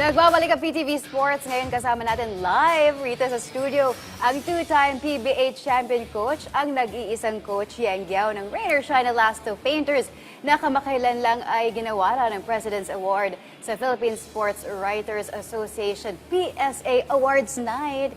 Nagbabalik ang PTV Sports. Ngayon kasama natin live rito sa studio ang two-time PBA champion coach, ang nag-iisang coach Yang Giao ng Rain or Shine Elasto Painters na kamakailan lang ay ginawa ng President's Award sa Philippine Sports Writers Association PSA Awards Night.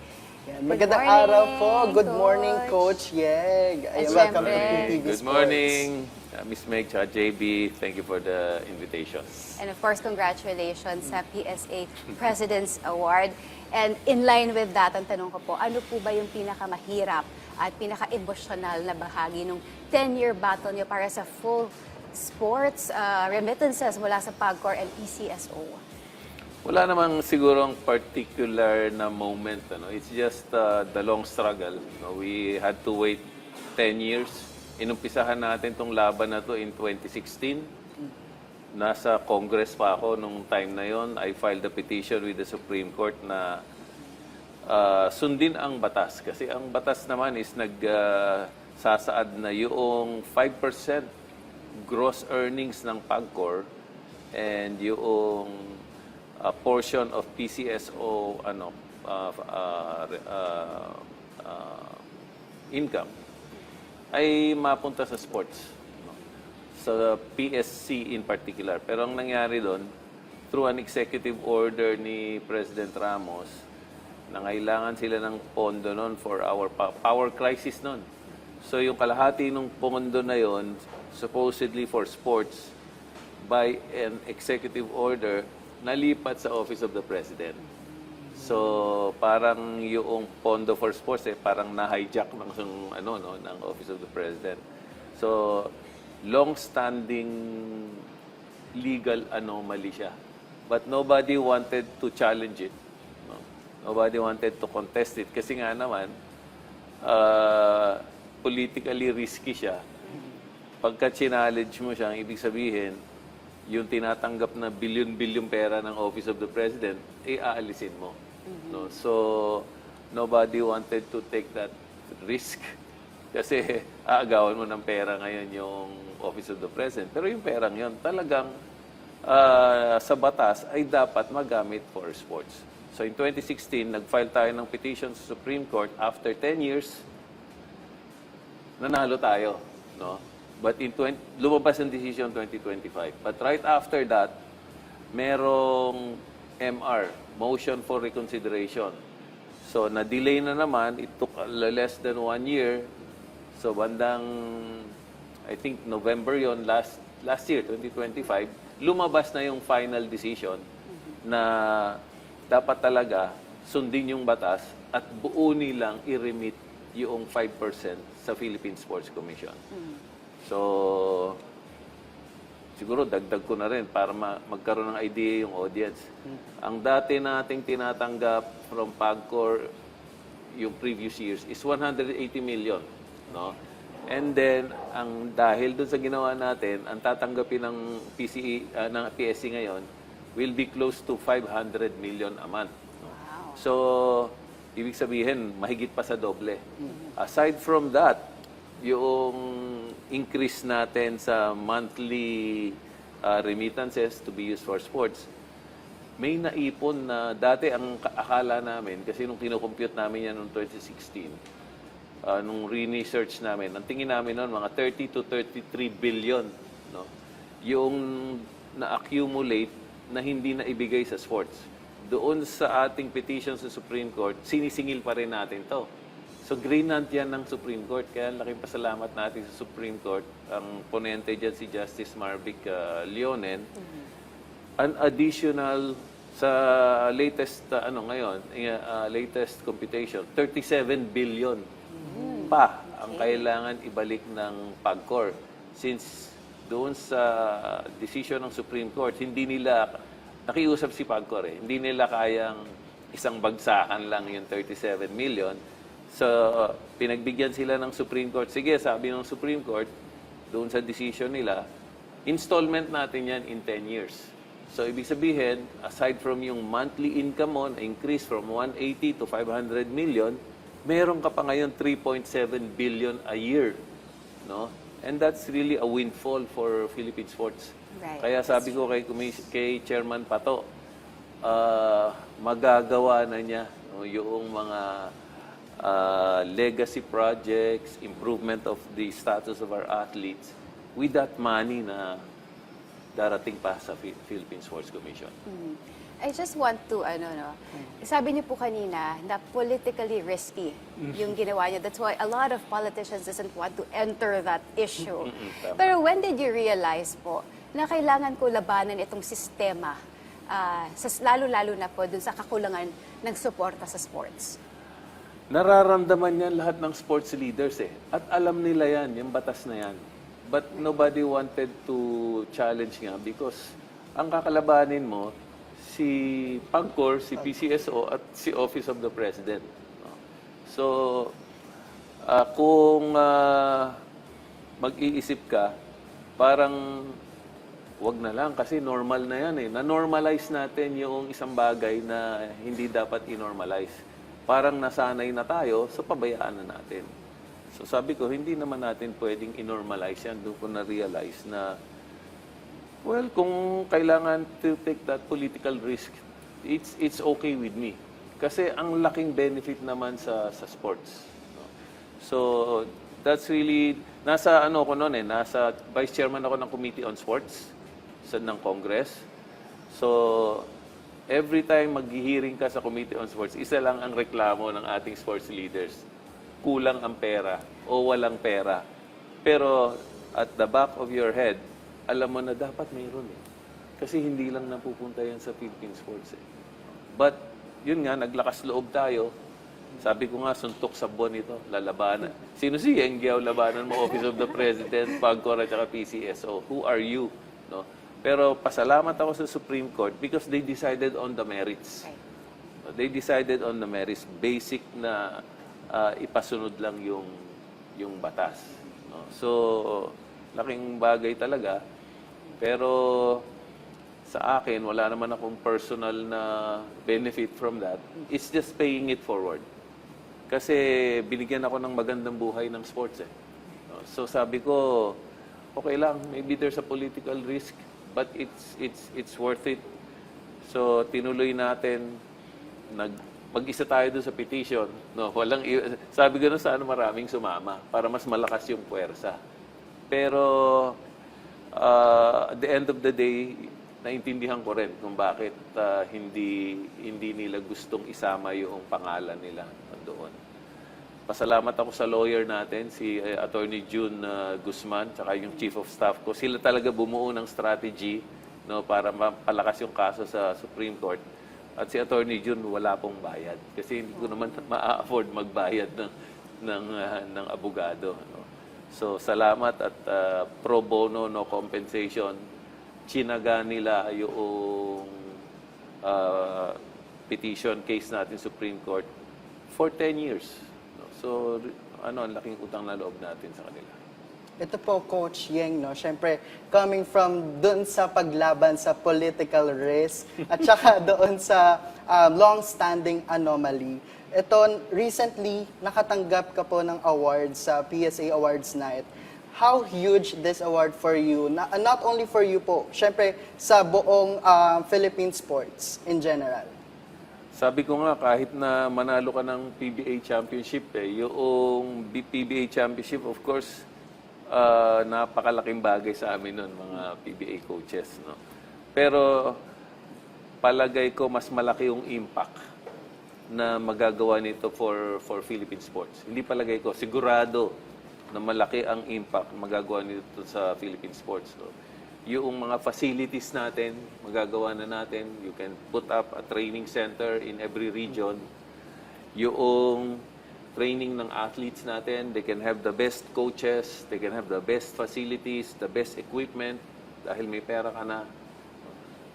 Magandang araw po. Good morning, Coach Yeg. Welcome to PTV Good morning, Miss Meg, JB. Thank you for the invitation. And of course, congratulations sa PSA President's Award. And in line with that, ang tanong ko po, ano po ba yung pinakamahirap at pinaka-emotional na bahagi ng 10-year battle niyo para sa full sports remittances mula sa PAGCOR and PCSO? Wala namang sigurong particular na moment. It's just the long struggle. We had to wait 10 years. Inumpisahan natin tong laban na to in 2016. Nasa Congress pa ako nung time na yon. I filed a petition with the Supreme Court na sundin ang batas. Kasi ang batas naman is nagsasaad na yung 5% gross earnings ng PAGCOR and yung portion of PCSO income ay mapunta sa sports. Sa PSC in particular. Pero ang nangyari doon, through an executive order ni President Ramos, nangailangan sila ng pondo noon for our power crisis noon. So yung kalahati ng pondo na yon, supposedly for sports, by an executive order, nalipat sa Office of the President. So parang yung pondo for sports parang na-hijack ng Office of the President. So long-standing legal anomaly siya. But nobody wanted to challenge it. No? Nobody wanted to contest it. Kasi nga naman, politically risky siya. Pagka challenge mo siya, ang ibig sabihin, yung tinatanggap na billion-billion pera ng Office of the President, aalisin mo. No? So, nobody wanted to take that risk. Kasi aagawan mo ng pera ngayon yung Office of the President. Pero yung perang yun, talagang sa batas ay dapat magamit for sports. So in 2016, nag-file tayo ng petition sa Supreme Court. After 10 years, nanalo tayo. No? But lumabas ang decision 2025. But right after that, merong MR, Motion for Reconsideration. So na-delay na naman. It took less than 1 year. So bandang, I think November yon last year, 2025, lumabas na yung final decision na dapat talaga sundin yung batas at buo nilang i-remit yung 5% sa Philippine Sports Commission. So, siguro dagdag ko na rin para magkaroon ng idea yung audience. Ang dati nating tinatanggap from PAGCOR yung previous years is 180 million. No? And then, dahil doon sa ginawa natin, ang tatanggapin ng PSC ngayon will be close to 500 million a month. No? Wow. So, ibig sabihin, mahigit pa sa doble. Aside from that, yung increase natin sa monthly remittances to be used for sports, may naipon na dati ang akala namin, kasi nung kinocompute namin yan noong 2016, nung re-research namin, ang tingin namin noon, mga 30 to 33 billion. No? Yung na-accumulate na hindi na ibigay sa sports. Doon sa ating petition sa Supreme Court, sinisingil pa rin natin to. So, grinant yan ng Supreme Court. Kaya laking pasalamat natin sa Supreme Court. Ang ponente dyan si Justice Marvic Leonen. An additional sa latest, latest computation, 37 billion pa ang kailangan ibalik ng PAGCOR. Since doon sa decision ng Supreme Court, hindi nila, nakiusap si PAGCOR hindi nila kayang isang bagsakan lang yung 37 million. So, pinagbigyan sila ng Supreme Court. Sige, sabi ng Supreme Court, doon sa decision nila, installment natin yan in 10 years. So, ibig sabihin, aside from yung monthly income mo, increase from 180 to 500 million, meron ka pa ngayon 3.7 billion a year. No? And that's really a windfall for Philippine sports. Right. Kaya sabi ko kay Chairman Pato, magagawa na niya, no, yung mga legacy projects, improvement of the status of our athletes with that money na darating pa sa Philippine Sports Commission. I just want to, sabi niyo po kanina na politically risky yung ginawa niyo. That's why a lot of politicians doesn't want to enter that issue. Tama. Pero when did you realize po na kailangan ko labanan itong sistema, lalo-lalo na po dun sa kakulangan ng suporta sa sports? Nararamdaman yan lahat ng sports leaders eh. At alam nila yan, yung batas na yan. But nobody wanted to challenge nga because ang kakalabanin mo, si PAGCOR, si PCSO, at si Office of the President. So, kung mag-iisip ka, parang wag na lang kasi normal na yan eh. Na-normalize natin yung isang bagay na hindi dapat i-normalize. Parang nasanay na tayo, so pabayaan na natin. So sabi ko, hindi naman natin pwedeng i-normalize yan. Doon ko na-realize na well, kung kailangan to take that political risk, it's okay with me. Kasi ang laking benefit naman sa sports. No? So, that's really, nasa nasa vice chairman ako ng Committee on Sports ng Congress. So, every time mag-hearing ka sa Committee on Sports, isa lang ang reklamo ng ating sports leaders. Kulang ang pera o walang pera. Pero, at the back of your head, alam mo na dapat mayroon eh. Kasi hindi lang napupunta yan sa Philippine sports eh. But, yun nga, naglakas loob tayo. Sabi ko nga, suntok sa buwan ito, lalabanan. Sino si Yeng Guiao labanan mo, Office of the President, PAGCOR at saka PCSO? Who are you? No? Pero pasalamat ako sa Supreme Court because they decided on the merits. They decided on the merits. Basic na ipasunod lang yung batas. No? So, laking bagay talaga. Pero sa akin, wala naman akong personal na benefit from that. It's just paying it forward. Kasi binigyan ako ng magandang buhay ng sports eh. So sabi ko, okay lang, maybe there's a political risk, but it's worth it. So tinuloy natin, mag-isa tayo doon sa petition. No, sabi ko na sana maraming sumama para mas malakas yung puwersa. Pero at the end of the day, naintindihan ko rin kung bakit hindi nila gustong isama yung pangalan nila doon. Pasalamat ako sa lawyer natin, si Attorney June Guzman, tsaka yung Chief of Staff ko. Sila talaga bumuo ng strategy, no, para mapalakas yung kaso sa Supreme Court. At si Attorney June wala pong bayad kasi hindi ko naman ma-afford magbayad ng abogado. No? So, salamat at pro bono, no compensation. Chinaga nila yung petition case natin Supreme Court for 10 years. No? So, ang laking utang na loob natin sa kanila. Ito po, Coach Yeng, no? Siyempre, coming from dun sa paglaban sa political risk at saka doon sa long-standing anomaly, ito, recently, nakatanggap ka po ng award sa PSA Awards Night. How huge this award for you? Not only for you po, syempre sa buong Philippine sports in general. Sabi ko nga, kahit na manalo ka ng PBA Championship, yung PBA Championship, of course, napakalaking bagay sa amin nun, mga PBA coaches. No? Pero palagay ko, mas malaki yung impact na magagawa nito for Philippine sports. Hindi palagay ko, sigurado na malaki ang impact magagawa nito sa Philippine sports. No? Yung mga facilities natin, magagawa na natin. You can put up a training center in every region. Yung training ng athletes natin, they can have the best coaches, they can have the best facilities, the best equipment, dahil may pera ka na.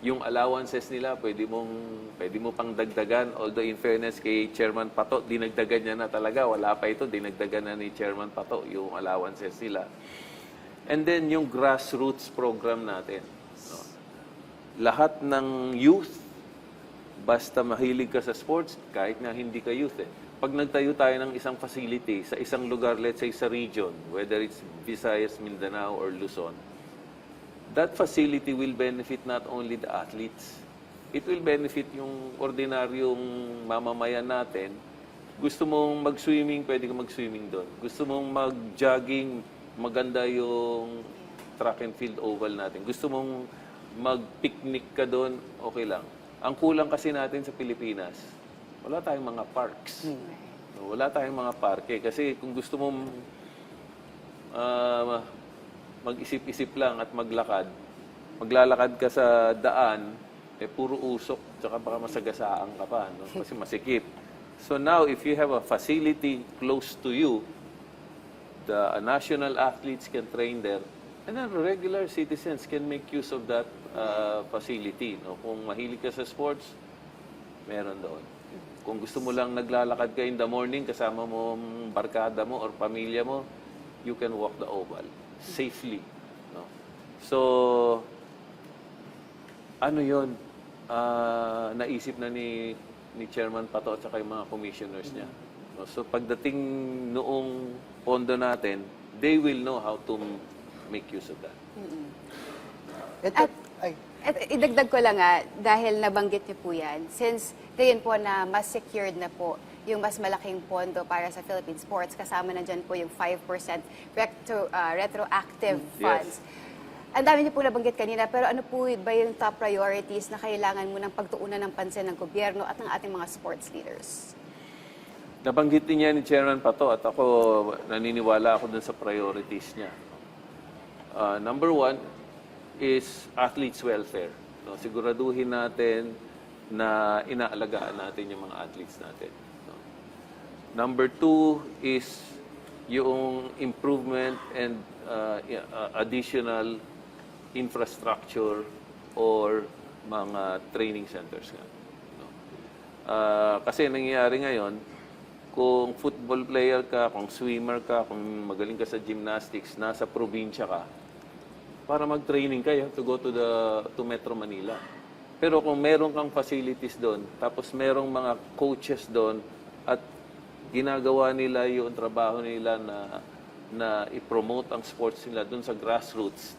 Yung allowances nila, pwede mo pang dagdagan. Although in fairness kay Chairman Pato, dinagdagan niya na talaga. Wala pa ito, dinagdagan na ni Chairman Pato yung allowances nila. And then yung grassroots program natin. No? Lahat ng youth, basta mahilig ka sa sports, kahit na hindi ka youth Pag nagtayo tayo ng isang facility sa isang lugar, let's say sa region, whether it's Visayas, Mindanao, or Luzon, that facility will benefit not only the athletes, it will benefit yung ordinaryong mamamayan natin. Gusto mong mag-swimming, pwede ka mag-swimming doon. Gusto mong mag-jogging, maganda yung track and field oval natin. Gusto mong mag-picnic ka doon, okay lang. Ang kulang kasi natin sa Pilipinas, wala tayong mga parks. Wala tayong mga parke. Kasi kung gusto mong mag-isip-isip lang at maglakad, maglalakad ka sa daan, puro usok, tsaka baka masagasaan ka pa, no? Kasi masikip. So now, if you have a facility close to you, the national athletes can train there, and then regular citizens can make use of that facility. No? Kung mahilig ka sa sports, meron doon. Kung gusto mo lang naglalakad ka in the morning, kasama mo ang barkada mo or pamilya mo, you can walk the oval safely. No? So, ano yun? Naisip na ni Chairman Pato at saka yung mga commissioners niya. No? So, pagdating noong pondo natin, they will know how to make use of that. Ito, At idagdag ko lang dahil nabanggit niyo po yan, since ngayon po na mas secured na po yung mas malaking pondo para sa Philippine sports, kasama na dyan po yung 5% retroactive funds. Ang dami niyo po nabanggit kanina, pero ano po ba yung top priorities na kailangan mo ng pagtuunan ng pansin ng gobyerno at ng ating mga sports leaders? Nabanggit din niya ni Chairman Pato at ako naniniwala ako dun sa priorities niya. Number one is athletes' welfare. No, siguraduhin natin na inaalagaan natin yung mga athletes natin. No. Number two is yung improvement and additional infrastructure or mga training centers nga. No. Kasi nangyayari ngayon, kung football player ka, kung swimmer ka, kung magaling ka sa gymnastics, nasa probinsya ka, para mag-training ka, you have to go to Metro Manila. Pero kung meron kang facilities doon, tapos merong mga coaches doon, at ginagawa nila yung trabaho nila na i-promote ang sports nila doon sa grassroots,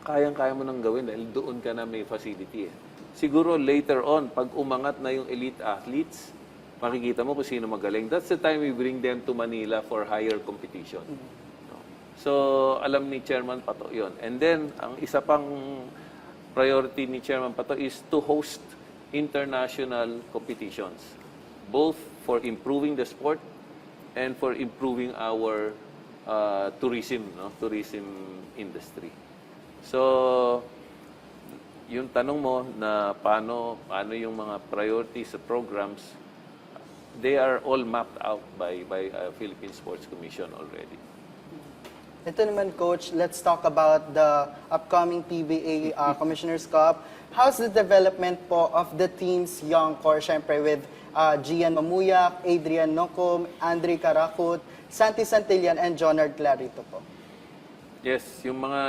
kayang-kaya mo nang gawin dahil doon ka na may facility. Siguro later on, pag umangat na yung elite athletes, makikita mo kung sino magaling. That's the time we bring them to Manila for higher competition. So, alam ni Chairman Pato yon. And then, ang isa pang priority ni Chairman Pato is to host international competitions, both for improving the sport and for improving our tourism industry. So, yung tanong mo na paano yung mga priorities sa programs, they are all mapped out by Philippine Sports Commission already. Ito naman, Coach, let's talk about the upcoming PBA Commissioner's Cup. How's the development po of the team's young core, syempre with Gian Mamuyak, Adrian Nocom, Andre Caracot, Santi Santillan, and Jonard Clarito po? Yes, yung mga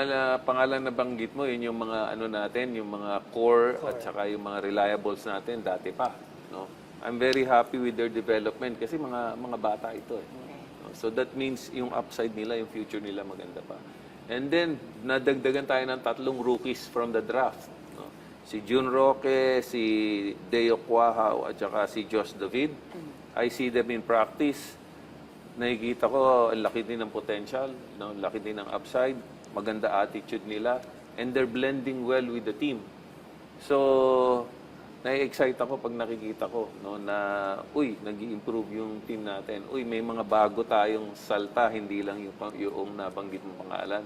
pangalan na banggit mo, yun yung mga ano natin, yung mga core at saka yung mga reliables natin dati pa, no? I'm very happy with their development kasi mga bata ito eh. So that means yung upside nila, yung future nila maganda pa. And then, nadagdagan tayo ng 3 rookies from the draft. No? Si June Roque, si Deo Quahao, at saka si Josh David. I see them in practice. Nakikita ko, laki din ng potential, no? Laki din ng upside, maganda attitude nila, and they're blending well with the team. So, nai-excite ako pag nakikita ko no, na, nag-i-improve yung team natin. May mga bago tayong salta, hindi lang yung nabanggit mong pangalan,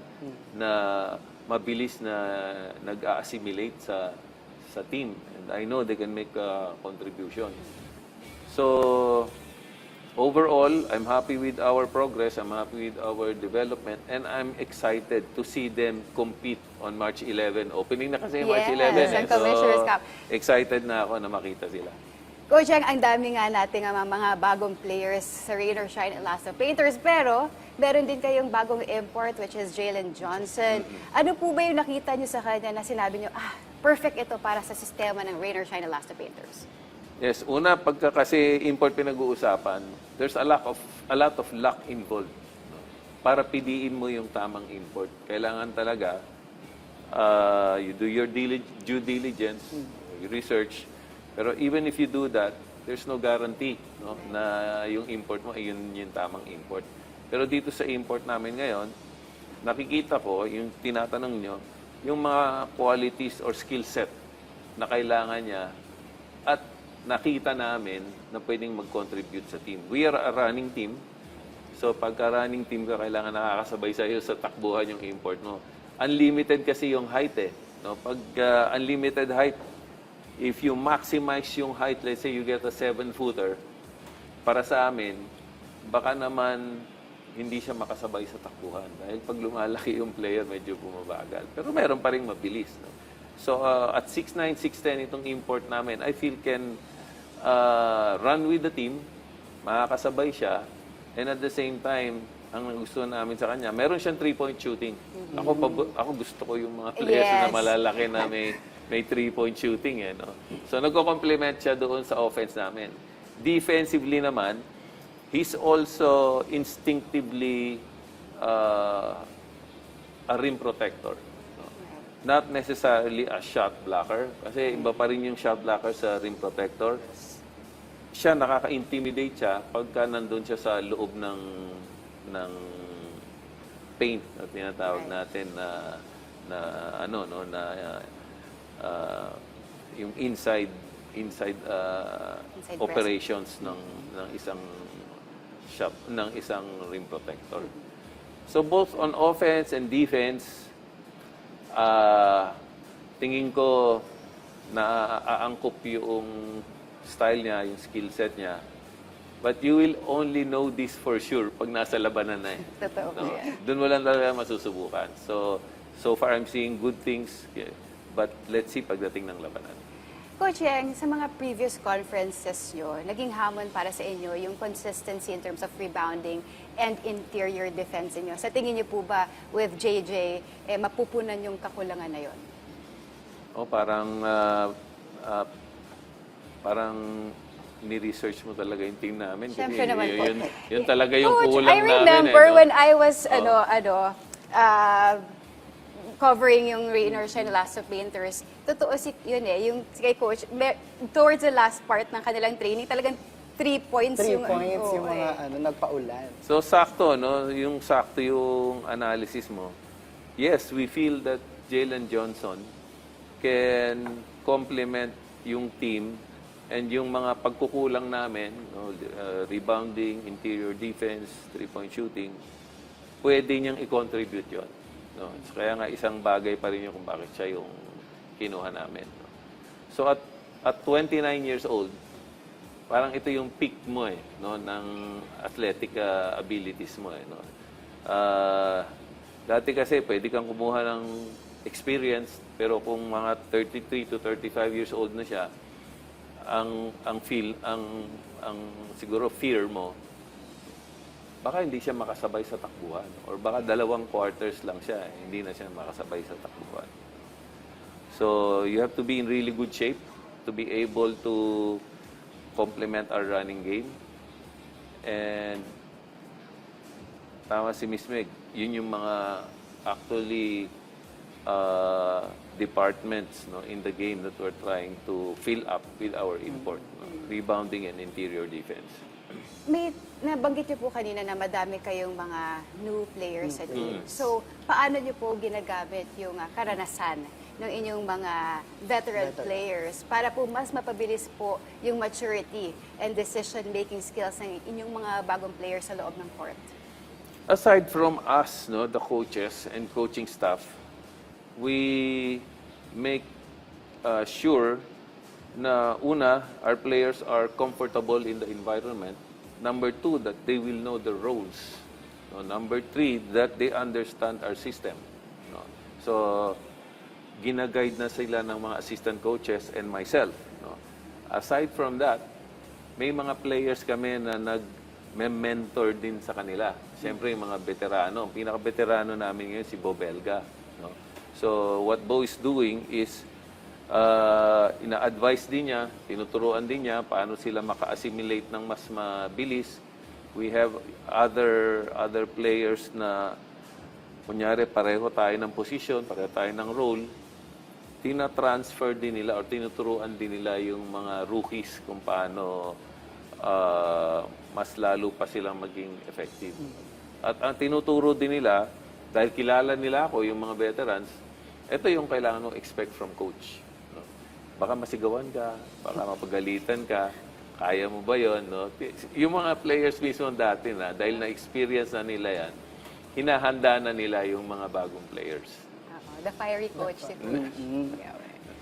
na mabilis na nag-assimilate sa team. And I know they can make a contribution. So, overall, I'm happy with our progress, I'm happy with our development, and I'm excited to see them compete on March 11. Opening na kasi March 11. ang Commissioner's Cup. Excited na ako na makita sila. Coach, ang dami nga natin mga bagong players sa Rain or Shine and Last of Painters, pero meron din kayong bagong import, which is Jalen Johnson. Ano po ba yung nakita niyo sa kanya na sinabi niyo, perfect ito para sa sistema ng Rain or Shine and Last of Painters? Yes, una, pagka kasi import pinag-uusapan, there's a lot of luck involved. No? Para piliin mo yung tamang import, kailangan talaga you do your due diligence, you research. Pero even if you do that, there's no guarantee, no, na yung import mo ay yun yung tamang import. Pero dito sa import namin ngayon, nakikita ko, yung tinatanong nyo, yung mga qualities or skill set na kailangan niya at nakita namin na pwedeng mag-contribute sa team. We are a running team. So pagka running team ka, kailangan nakakasabay sa iyo sa takbuhan yung import mo. Unlimited kasi yung height eh. No? Pag unlimited height, if you maximize yung height, let's say you get a 7-footer, para sa amin, baka naman hindi siya makasabay sa takbuhan. Dahil pag lumalaki yung player, medyo bumabagal. Pero meron pa rin mabilis. No? So at 6'9", 6'10", itong import namin, I feel can run with the team, makakasabay siya, and at the same time, ang gusto namin sa kanya, meron siyang 3-point shooting. Ako gusto ko yung mga players na Yes. malalaki na may 3-point shooting. Eh, no? So nagko-complement siya doon sa offense namin. Defensively naman, he's also instinctively a rim protector. No? Not necessarily a shot blocker, kasi iba pa rin yung shot blocker sa rim protector. Siya, nakaka-intimidate siya pagka nandun siya sa loob ng paint na tinatawag natin yung inside operations ng isang shot, ng isang rim protector. So both on offense and defense, tingin ko na aangkop yung style niya, yung skill set niya. But you will only know this for sure pag nasa labanan na eh. Totoo po yan. Doon mo lang talaga masusubukan. So far I'm seeing good things, but let's see pagdating ng labanan. Coach Yeng, sa mga previous conferences nyo, naging hamon para sa inyo yung consistency in terms of rebounding and interior defense nyo. Sa tingin nyo po ba with JJ, mapupunan yung kakulangan na yon? Parang ni-research mo talaga yung team namin. Siyempre naman po. Yun talaga yung Coach, kulang I namin. remember No? when I was, covering yung Rain or Shine Last of Painters, totoo yun yung kay Coach, towards the last part ng kanilang training, talagang 3 points 3 yung... points yung mga nagpaulan. So, sakto, no? Yung sakto yung analysis mo. Yes, we feel that Jalen Johnson can complement yung team and yung mga pagkukulang namin, no? Rebounding, interior defense, 3-point shooting, pwede niyang i-contribute yun. No? So, kaya nga isang bagay pa rin yun kung bakit siya yung kinuha namin. No? So, at 29 years old, parang ito yung peak mo no, ng athletic abilities mo no. Dati kasi pwede kang kumuha ng experience, pero kung mga 33 to 35 years old na siya, ang siguro fear mo, baka hindi siya makasabay sa takbuhan or baka 2 quarters lang siya, hindi na siya makasabay sa takbuhan. So, you have to be in really good shape to be able to complement our running game. And tama si Miss Meg, yun yung mga actually departments no, in the game that we're trying to fill up with our import, no, rebounding and interior defense. May nabanggit niyo po kanina na madami kayong mga new players sa team. So, paano niyo po ginagamit yung karanasan ng inyong mga veteran players para po mas mapabilis po yung maturity and decision-making skills ng inyong mga bagong players sa loob ng court? Aside from us, no, the coaches and coaching staff, we make sure na una, our players are comfortable in the environment. Number 2, that they will know the roles. No, number 3, that they understand our system. No. So, gina-guide na sila ng mga assistant coaches and myself. No. Aside from that, may mga players kami na nag-mentor din sa kanila. Siyempre, yung mga veterano. Ang pinaka-veterano namin ngayon si Bo Belga. No. So, what Bo is doing is ina-advise din niya, tinuturuan din niya paano sila maka-assimilate ng mas mabilis. We have other players na kunyari pareho tayo ng position, pareho tayo ng role. tina-transfer din nila or tinuturuan din nila yung mga rookies kung paano mas lalo pa silang maging effective. At ang tinuturo din nila, dahil kilala nila ako, yung mga veterans, ito yung kailangan mong expect from coach. No? Baka masigawan ka, baka mapagalitan ka, kaya mo ba yun? No? Yung mga players mismo dati na, dahil na-experience na nila yan, hinahanda na nila yung mga bagong players. The fiery coach si Coach. Yeah,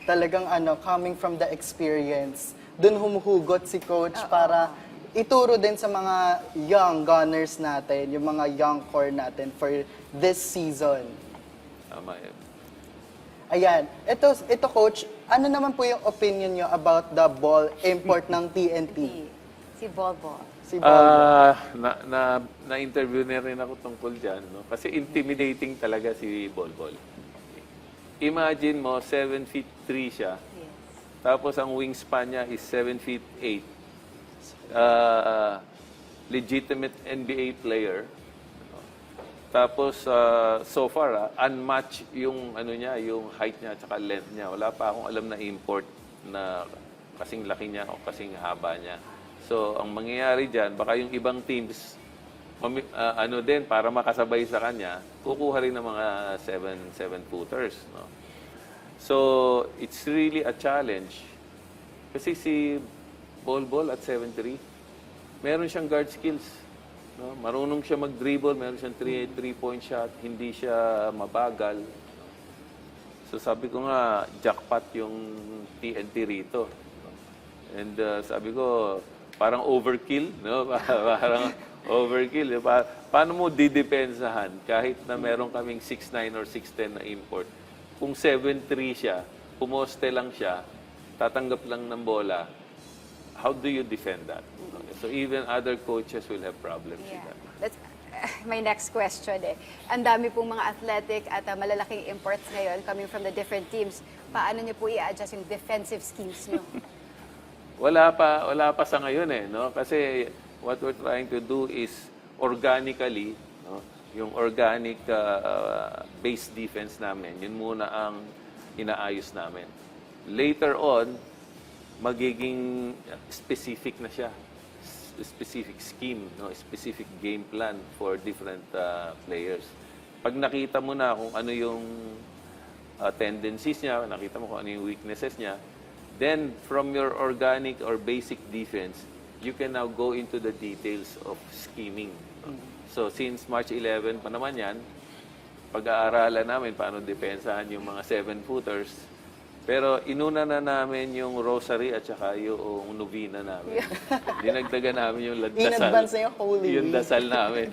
Talagang coming from the experience, dun humuhugot si coach para ituro din sa mga young gunners natin, yung mga young core natin for this season. Tama yun. Ayan, ito coach, ano naman po yung opinion nyo about the ball import ng TNT? Si Volvo. Si ball. Na-interview na rin ako tungkol dyan. No? Kasi intimidating talaga si Bolbol. Imagine mo, 7 feet 3 siya. Yes. Tapos ang wingspan niya is 7 feet 8. Legitimate NBA player. Tapos so far, unmatched yung niya, yung height niya at saka length niya. Wala pa akong alam na import na kasing laki niya o kasing haba niya. So ang mangyayari diyan, baka yung ibang teams din para makasabay sa kanya, kukuha rin ng mga 7-footers, no? So it's really a challenge. Kasi si Bolbol at 7'3", meron siyang guard skills. No? Marunong siya mag-dribble, meron siyang 3-point shot, hindi siya mabagal. So sabi ko nga, jackpot yung TNT rito. And sabi ko, parang overkill, no? Parang overkill. Paano mo didepensahan kahit na meron kaming 6'9 or 6'10 na import? Kung 7'3 siya, pumoste lang siya, tatanggap lang ng bola, how do you defend that? So even other coaches will have problems with that. That's my next question eh. Ang dami pong mga athletic at malalaking imports ngayon coming from the different teams. Paano niyo po i-adjust yung defensive schemes niyo? Wala pa sa ngayon eh, no? Kasi what we're trying to do is organically, no? Yung organic base defense namin, yun muna ang inaayos namin. Later on, magiging specific na siya. Specific scheme, no? Specific game plan for different players. Pag nakita mo na kung ano yung tendencies niya, nakita mo kung ano yung weaknesses niya, then from your organic or basic defense, you can now go into the details of scheming. So since March 11 pa naman yan, pag-aaralan namin paano depensahan yung mga 7-footers. Pero inuna na namin yung rosary at saka yung novena namin. Dinagdagan namin yung dasal. In advance na yung Holy Yung dasal namin.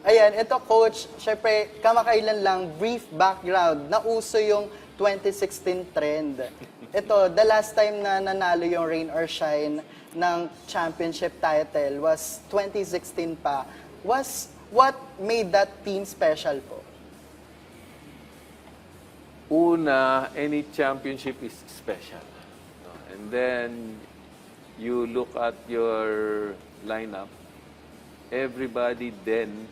Ayan, ito coach, syempre kamakailan lang, brief background, nauso yung 2016 trend. Ito, the last time na nanalo yung Rain or Shine ng championship title was 2016 pa. What made that team special po? Una, any championship is special. No? And then, you look at your lineup, everybody then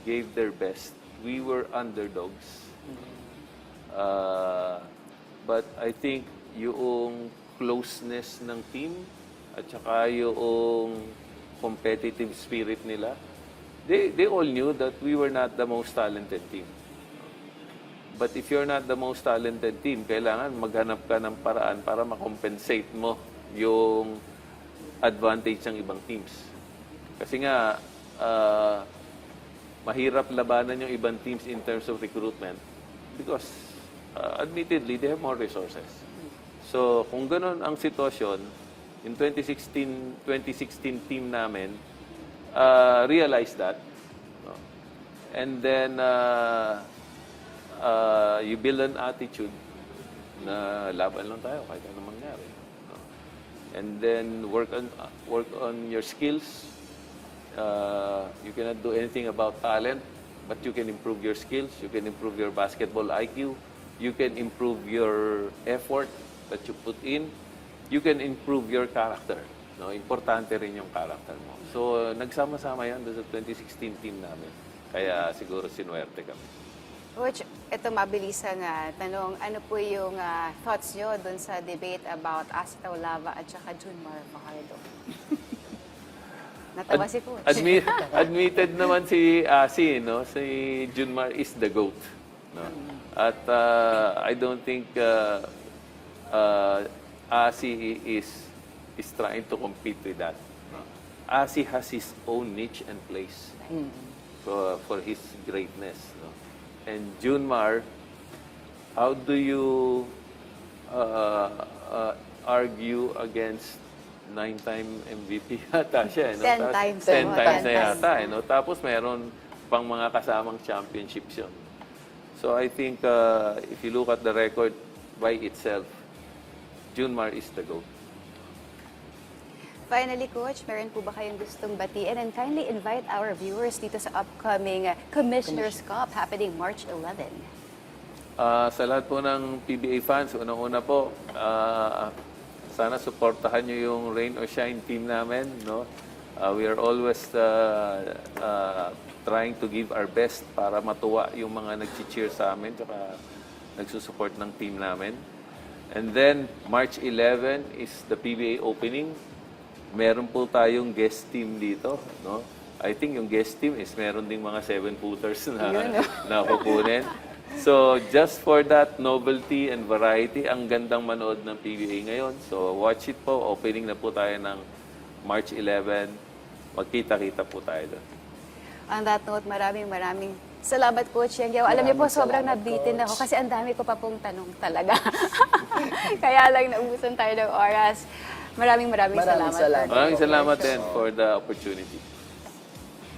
gave their best. We were underdogs. But I think yung closeness ng team at saka yung competitive spirit nila, they all knew that we were not the most talented team. But if you're not the most talented team, kailangan maghanap ka ng paraan para makompensate mo yung advantage ng ibang teams. Kasi nga, mahirap labanan yung ibang teams in terms of recruitment because admittedly, they have more resources. So, kung ganun ang sitwasyon, yung 2016 team namin, realized that. No? And then, you build an attitude na laban lang tayo kahit anong mangyari. No? And then, work on your skills. You cannot do anything about talent, but you can improve your skills. You can improve your basketball IQ. You can improve your effort that you put in. You can improve your character. No, importante rin yung character mo. So, nagsama-sama yan doon sa 2016 team namin. Kaya siguro sinuwerte kami. Which, ito mabilisang tanong, ano po yung thoughts nyo dun sa debate about Asi Taulava at saka Junmar Fajardo? Natawa si Coach. Admitted naman si Asi, no? Si Junmar is the GOAT. No? At I don't think Asi is trying to compete with that. Asi has his own niche and place for his greatness. No? And Junmar, how do you argue against 9-time MVP yata siya? No? 10 times. 10 Oo, times 10 na yata. times. No? Tapos meron pang mga kasamang championships yun. So I think if you look at the record by itself, Junmar is the GOAT. Finally, Coach, meron po ba kayong gustong batiin? And kindly invite our viewers dito sa upcoming Commissioner's Cup happening March 11. Sa lahat po ng PBA fans, unang-una po, sana suportahan nyo yung Rain or Shine team namin. No? We are always trying to give our best para matuwa yung mga nag-cheer sa amin at nagsusupport ng team namin. And then, March 11 is the PBA opening. Meron po tayong guest team dito. No? I think yung guest team is meron ding mga 7-footers na kukunin. So, just for that novelty and variety, ang gandang manood ng PBA ngayon. So, watch it po. Opening na po tayo ng March 11. Magkita-kita po tayo doon. On that note, maraming salamat, Coach Yeng Guiao. Alam niyo po, sobrang salamat, nabitin Coach. ako kasi ang dami ko pa pong tanong talaga. Kaya lang naubusan tayo ng oras. Maraming salamat. Maraming salamat. Maraming salamat din for the opportunity.